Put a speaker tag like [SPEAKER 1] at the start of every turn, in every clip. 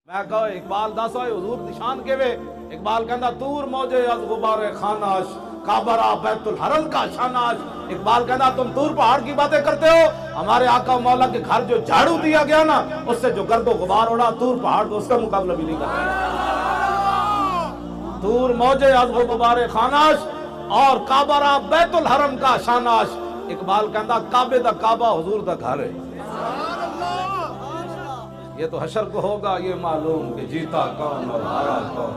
[SPEAKER 1] میں کہا اقبال دس ہوئے حضور نشان کے وے اقبال کہندا تور موجے از غبار خاناش کعبہ بیت الحرم کا شاناش. اقبال کہندا تم طور پہاڑ کی باتیں کرتے ہو, ہمارے آقا مولا کے گھر جو جھاڑو دیا گیا نا اس سے جو گرد و غبار اڑا طور پہاڑ کو اس کا مقابلہ بھی نہیں کرتا. طور موجے از غبار خاناش اور کعبہ بیت الحرم کا شاناش. اقبال کہندا کعبے دا کعبہ حضور دا گھر ہے. یہ تو حشر کو ہوگا یہ معلوم کہ جیتا کون اور ہارا کون,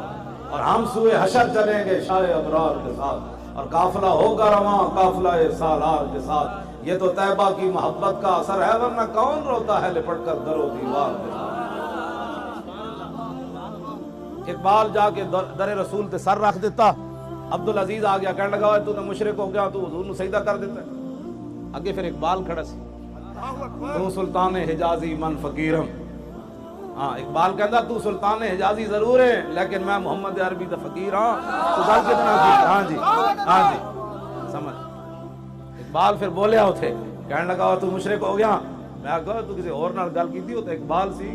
[SPEAKER 1] اور ہم سوئے حشر چلیں گے شاہ ابرار کے ساتھ, اور قافلہ ہوگا رواں قافلہ سالار کے ساتھ. یہ تو طیبہ کی محبت کا اثر ہے, ورنہ کون روتا ہے لپٹ کر در و دیوار کے ساتھ. اقبال جا کے در رسول تے سر رکھ دیتا. عبدالعزیز آ گیا کہنے لگا تو نے مشرک ہو گیا, تو حضور نے سجدہ کر دیتا ہے. اگے پھر اقبال کھڑا سی, تو سلطان حجازی من فقیرم. ہاں اقبال کہندا تو سلطان حجازی ضرور ہے لیکن میں محمد عربی دا فقیر ہاں. تو گل کتنا کی, ہاں جی ہاں جی سمجھ. اقبال پھر بولیا اتھے کہنے لگا تو مشرک ہو گیا. میں کہا تو کسی اور نال گل کیتی ہو تو اقبال سی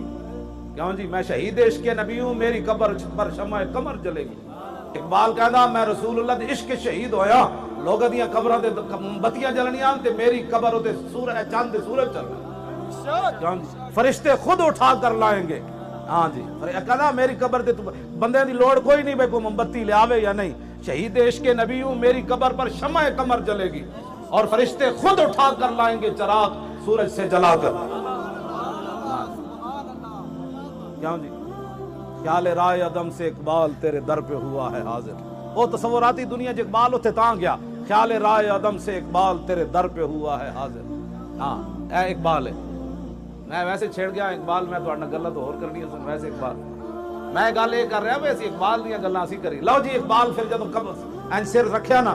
[SPEAKER 1] کیوں جی میں شہید عشق کے نبی ہوں, میری قبر پر شمع قمر جلے گی. اقبال کہندا میں رسول اللہ دے عشق کے شہید ہویا, لوگاں دیاں قبراں تے بتیاں جلنیاں تے میری قبر تے سورج چاند سورج چل رہا, فرشتے خود اٹھا کر لائیں گے. ہاں جی کہنا میری قبر تے بندے دی لوڑ کوئی نہیں بھائی کوئی موم بتی لے آوے یا نہیں. شہید عشق کے نبی ہوں, میری قبر پر شمع قمر جلے گی اور فرشتے خود اٹھا کر لائیں گے چراغ سورج سے جلا کر. کیوں جی خیال رائے عدم سے اقبال تیرے در پہ ہوا ہے حاضر. وہ تصوراتی دنیا جو اقبال اتھے تاں گیا, خیال رائے عدم سے اقبال تیرے در پہ ہوا ہے حاضر. ہاں اے اقبال ہے. میں ویسے چھیڑ گیا اقبال, میں تو گلہ تو اور کرنی ہے ویسے اقبال میں گل یہ کر رہا ویسے اقبال دیا گلاں اسی کری. لو جی اقبال پھر جب این سر رکھیا نا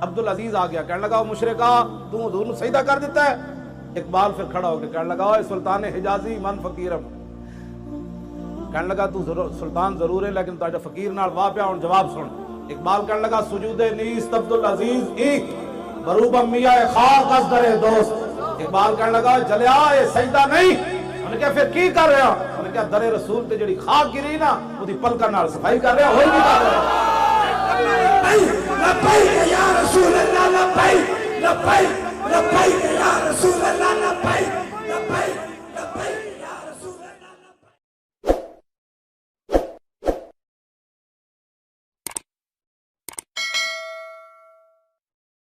[SPEAKER 1] عبدالعزیز آ گیا کہنے لگا مشرکا تو حضور نے سجدہ کر دیتا ہے. اقبال پھر کھڑا ہو کے کہنے لگا اے سلطان حجازی من فقیرم. کہنے لگا تو سلطان ضرور ہے لیکن تاجا فقیر نال واہ پیا. ہن جواب سن. اقبال کہنے لگا سجود نیست عبدالعزیز ایک بروبا میاں خاک از در دوست. اقبال کہنے لگا جلیا یہ سجدہ نہیں. انہوں نے کہا پھر کی کر رہا؟ انہوں نے کہا در رسول تے جڑی خاک گری نا وہ دی پلکا نال صفائی کر رہا, ہوئی نہیں کر رہا.
[SPEAKER 2] لبیک یا رسول اللہ, لبیک لبیک لبیک